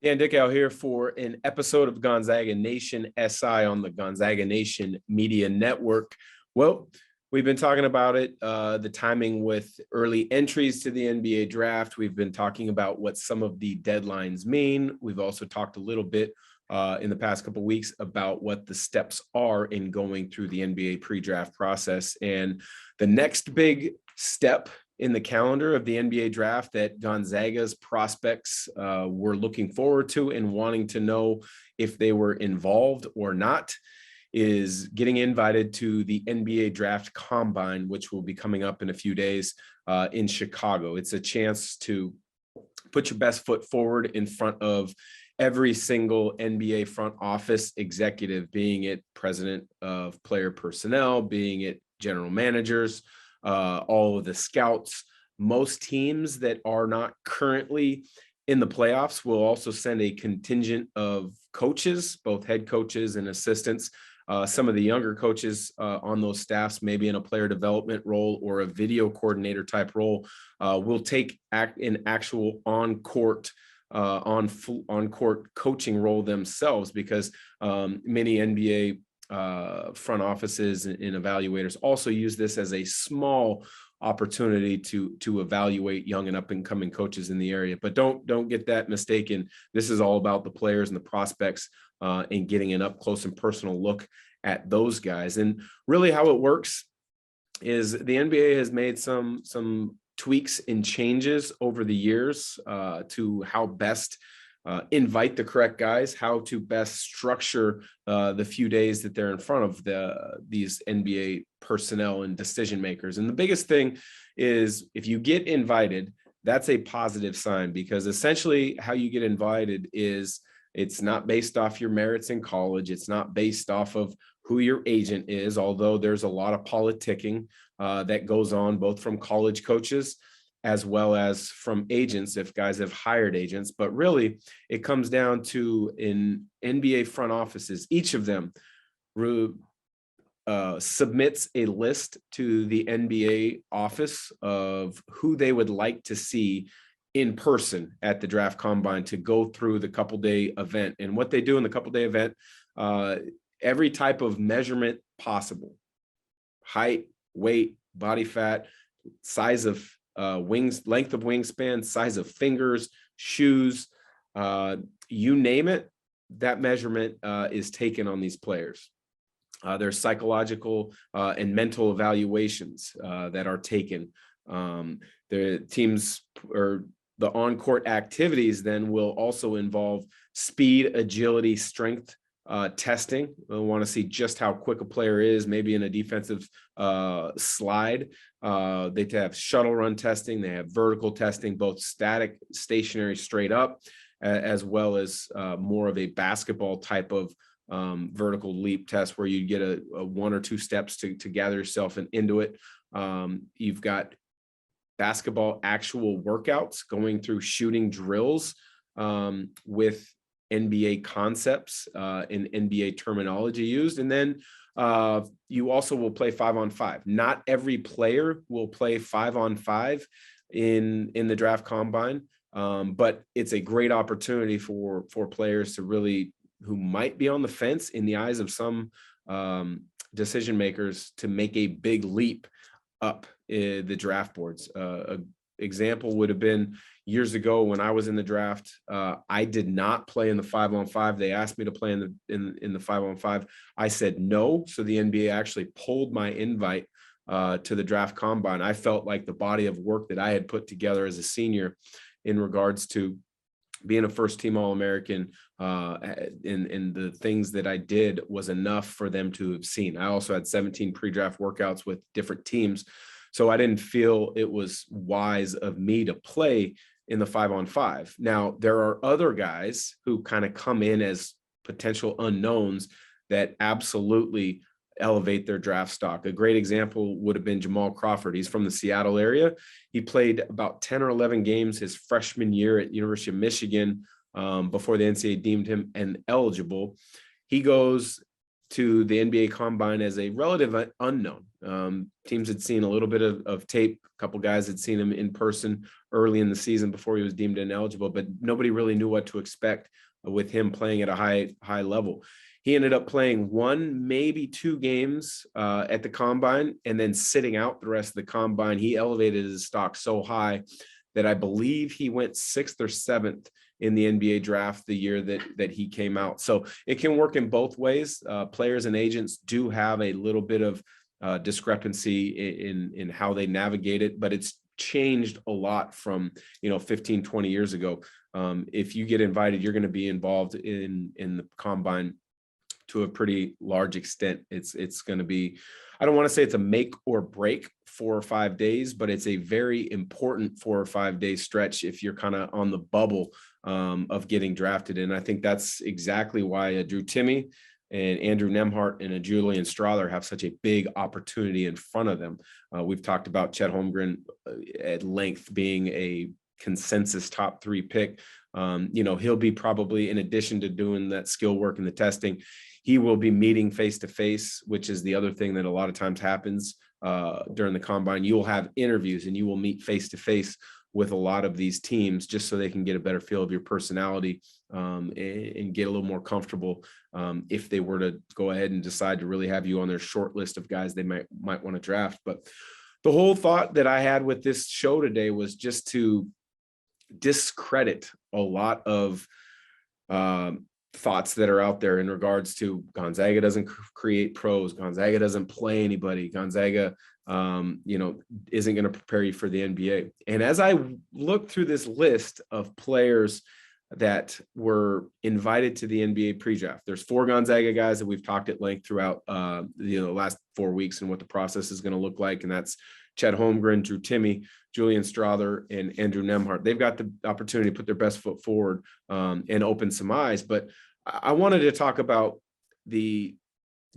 Dan Dickau here for an episode of Gonzaga Nation SI on the Gonzaga Nation Media Network. Well, we've been talking about it, the timing with early entries to the NBA draft. We've been talking about what some of the deadlines mean. We've also talked a little bit in the past couple of weeks about what the steps are in going through the NBA pre-draft process. And the next big step in the calendar of the NBA draft that Gonzaga's prospects were looking forward to and wanting to know if they were involved or not is getting invited to the NBA Draft Combine, which will be coming up in a few days in Chicago. It's a chance to put your best foot forward in front of every single NBA front office executive, being it president of player personnel, being it general managers, all of the scouts. Most teams that are not currently in the playoffs will also send a contingent of coaches, both head coaches and assistants. Some of the younger coaches on those staffs, maybe in a player development role or a video coordinator type role, will take an actual on-court coaching role themselves, because many NBA front offices and evaluators also use this as a small opportunity to evaluate young and up and coming coaches in the area. But don't get that mistaken. This is all about the players and the prospects and getting an up close and personal look at those guys. And really how it works is the NBA has made some tweaks and changes over the years to how best invite the correct guys, how to best structure the few days that they're in front of these NBA personnel and decision makers. And the biggest thing is, if you get invited, that's a positive sign, because essentially how you get invited is it's not based off your merits in college. It's not based off of who your agent is, although there's a lot of politicking that goes on, both from college coaches as well as from agents, if guys have hired agents. But really, it comes down to in NBA front offices, each of them submits a list to the NBA office of who they would like to see in person at the draft combine to go through the couple-day event. And what they do in the couple-day event, every type of measurement possible: height, weight, body fat, size of wings, length of wingspan, size of fingers, shoes, you name it, that measurement is taken on these players. There's psychological and mental evaluations that are taken. The teams or the on-court activities then will also involve speed, agility, strength testing. We want to see just how quick a player is, maybe in a defensive slide. They have shuttle run testing. They have vertical testing, both static, stationary, straight up, as well as more of a basketball type of vertical leap test, where you get a one or two steps to gather yourself into it. You've got basketball actual workouts, going through shooting drills with NBA concepts and NBA terminology used. And then you also will play 5-on-5. Not every player will play 5-on-5 in the draft combine, but it's a great opportunity for players to really, who might be on the fence in the eyes of some decision makers, to make a big leap up the draft boards. Example would have been years ago when I was in the draft. I did not play in the 5-on-5. They asked me to play in the 5-on-5. I said no. So the NBA actually pulled my invite to the draft combine. I felt like the body of work that I had put together as a senior in regards to being a first team All-American and the things that I did was enough for them to have seen. I also had 17 pre-draft workouts with different teams. So I didn't feel it was wise of me to play in the 5-on-5. Now, there are other guys who kind of come in as potential unknowns that absolutely elevate their draft stock. A great example would have been Jamal Crawford. He's from the Seattle area. He played about 10 or 11 games his freshman year at University of Michigan before the NCAA deemed him ineligible. He goes to the NBA Combine as a relative unknown. Teams had seen a little bit of tape. A couple guys had seen him in person early in the season before he was deemed ineligible, but nobody really knew what to expect with him playing at a high level. He ended up playing 1, maybe 2 games at the Combine and then sitting out the rest of the Combine. He elevated his stock so high that I believe he went 6th or 7th in the NBA draft the year that he came out. So it can work in both ways. Players and agents do have a little bit of discrepancy in how they navigate it, but it's changed a lot from 15, 20 years ago. If you get invited, you're going to be involved in the Combine to a pretty large extent. It's going to be, I don't want to say it's a make or break 4 or 5 days, but it's a very important 4 or 5 day stretch if you're kind of on the bubble of getting drafted. And I think that's exactly why Drew Timme and Andrew Nembhard and Julian Strawther have such a big opportunity in front of them. We've talked about Chet Holmgren at length being a consensus top 3 pick. He'll be probably, in addition to doing that skill work and the testing, he will be meeting face-to-face, which is the other thing that a lot of times happens during the Combine. You will have interviews and you will meet face-to-face with a lot of these teams just so they can get a better feel of your personality and get a little more comfortable if they were to go ahead and decide to really have you on their short list of guys they might want to draft. But the whole thought that I had with this show today was just to discredit a lot of thoughts that are out there in regards to Gonzaga doesn't create pros, Gonzaga doesn't play anybody, Gonzaga isn't going to prepare you for the NBA. And as I look through this list of players that were invited to the NBA pre-draft, there's 4 Gonzaga guys that we've talked at length throughout the last 4 weeks and what the process is going to look like, and that's Chet Holmgren, Drew Timme, Julian Strawther, and Andrew Nembhard. They've got the opportunity to put their best foot forward and open some eyes. But I wanted to talk about the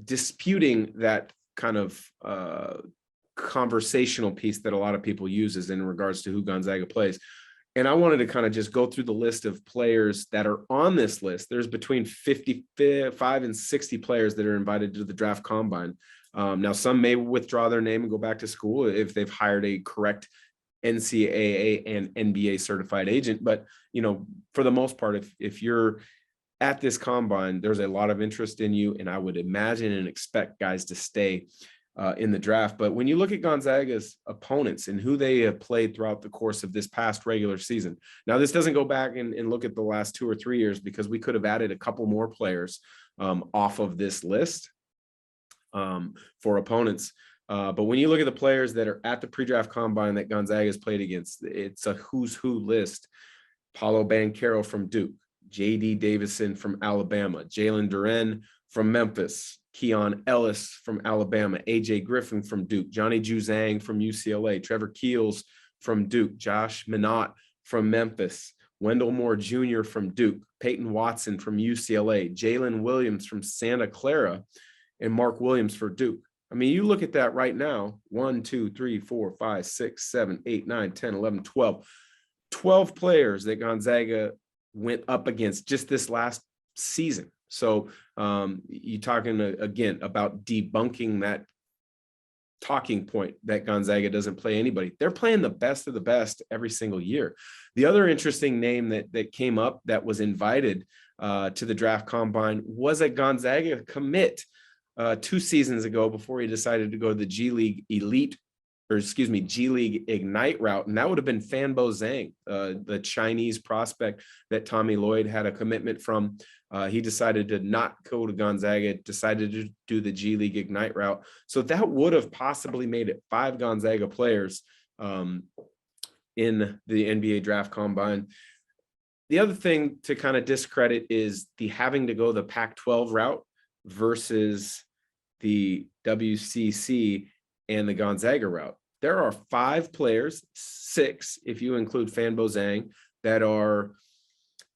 disputing that kind of conversational piece that a lot of people uses in regards to who Gonzaga plays. And I wanted to kind of just go through the list of players that are on this list. There's between 55 and 60 players that are invited to the draft combine. Now, some may withdraw their name and go back to school if they've hired a correct NCAA and NBA certified agent. But, for the most part, if you're at this combine, there's a lot of interest in you. And I would imagine and expect guys to stay in the draft. But when you look at Gonzaga's opponents and who they have played throughout the course of this past regular season, now this doesn't go back and look at the last 2 or 3 years, because we could have added a couple more players off of this list for opponents. But when you look at the players that are at the pre-draft combine that Gonzaga has played against, it's a who's who list. Paolo Banchero from Duke, J.D. Davison from Alabama, Jalen Duren from Memphis, Keon Ellis from Alabama, A.J. Griffin from Duke, Johnny Juzang from UCLA, Trevor Keels from Duke, Josh Minott from Memphis, Wendell Moore Jr. from Duke, Peyton Watson from UCLA, Jalen Williams from Santa Clara, and Mark Williams for Duke. I mean, you look at that right now, 1, 2, 3, 4, 5, 6, 7, 8, 9, 10, 11, 12. 12 players that Gonzaga went up against just this last season. So you're talking again about debunking that talking point that Gonzaga doesn't play anybody. They're playing the best of the best every single year. The other interesting name that came up that was invited to the draft combine was a Gonzaga commit 2 seasons ago before he decided to go to the G League Ignite route. And that would have been Fanbo Zhang, the Chinese prospect that Tommy Lloyd had a commitment from. He decided to not go to Gonzaga, decided to do the G League Ignite route. So that would have possibly made it 5 Gonzaga players in the NBA draft combine. The other thing to kind of discredit is the having to go the Pac-12 route versus the WCC and the Gonzaga route. There are 5 players, 6 if you include Fanbo Zhang, that are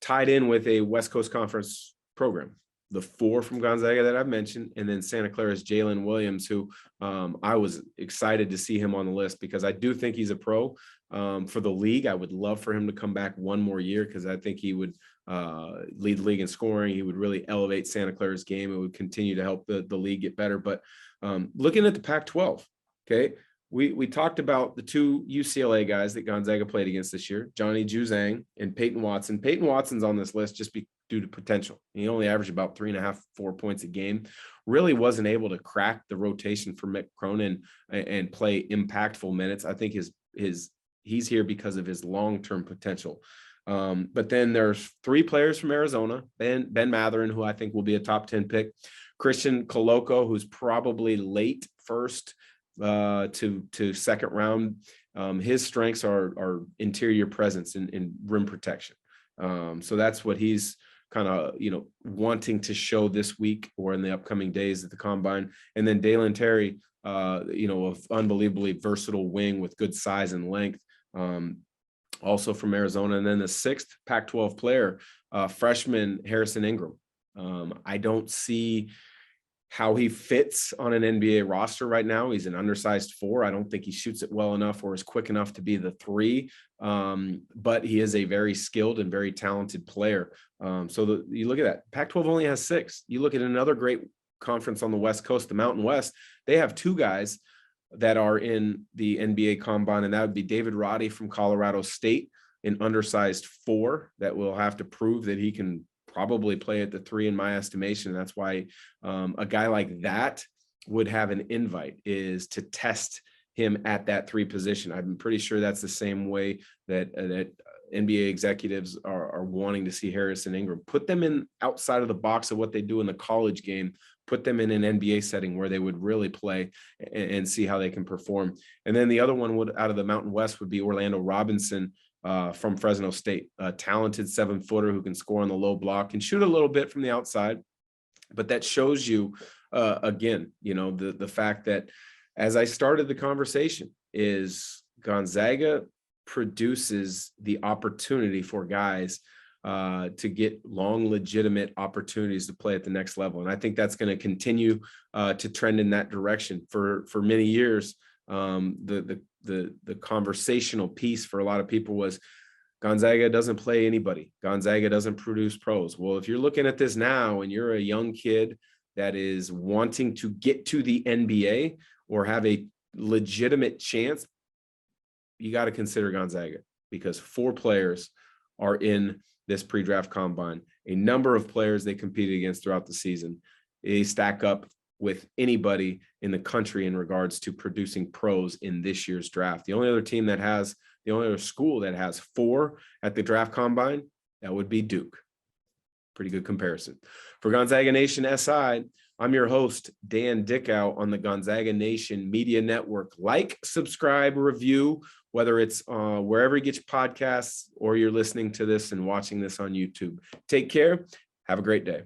tied in with a West Coast Conference program. The 4 from Gonzaga that I've mentioned, and then Santa Clara's Jalen Williams, who I was excited to see him on the list because I do think he's a pro for the league. I would love for him to come back one more year because I think he would lead the league in scoring. He would really elevate Santa Clara's game. It would continue to help the league get better. But looking at the Pac-12, okay, we talked about the two UCLA guys that Gonzaga played against this year, Johnny Juzang and Peyton Watson. Peyton Watson's on this list just due to potential. He only averaged about 3.5, 4 points a game. Really wasn't able to crack the rotation for Mick Cronin and play impactful minutes. I think he's here because of his long-term potential. But then there's 3 players from Arizona, Ben Matherin, who I think will be a top 10 pick, Christian Coloco, who's probably late first to second round. His strengths are interior presence in rim protection. So that's what he's kind of, wanting to show this week or in the upcoming days at the combine. And then Dalen Terry, an unbelievably versatile wing with good size and length, also from Arizona. And then the 6th Pac-12 player, freshman Harrison Ingram. I don't see how he fits on an NBA roster right now. He's an undersized 4. I don't think he shoots it well enough or is quick enough to be the 3. But he is a very skilled and very talented player. So you look at that. Pac-12 only has 6. You look at another great conference on the West Coast, the Mountain West. They have 2 guys that are in the NBA combine, and that would be David Roddy from Colorado State, an undersized 4 that will have to prove that he can probably play at the 3 in my estimation. That's why a guy like that would have an invite, is to test him at that 3 position. I'm pretty sure that's the same way that NBA executives are wanting to see Harrison Ingram. Put them in outside of the box of what they do in the college game, put them in an NBA setting where they would really play and see how they can perform. And then the other one out of the Mountain West would be Orlando Robinson, from Fresno State, a talented 7-footer who can score on the low block and shoot a little bit from the outside. But that shows you, again, the fact that, as I started the conversation, is Gonzaga produces the opportunity for guys to get long, legitimate opportunities to play at the next level. And I think that's going to continue to trend in that direction for many years. The conversational piece for a lot of people was Gonzaga doesn't play anybody. Gonzaga doesn't produce pros. Well, if you're looking at this now and you're a young kid that is wanting to get to the NBA or have a legitimate chance, you got to consider Gonzaga, because 4 players are in this pre-draft combine. A number of players they competed against throughout the season. They stack up with anybody in the country in regards to producing pros in this year's draft. The only other school that has 4 at the draft combine, that would be Duke. Pretty good comparison. For Gonzaga Nation SI, I'm your host, Dan Dickau, on the Gonzaga Nation Media Network. Like, subscribe, review, whether it's wherever you get your podcasts or you're listening to this and watching this on YouTube. Take care. Have a great day.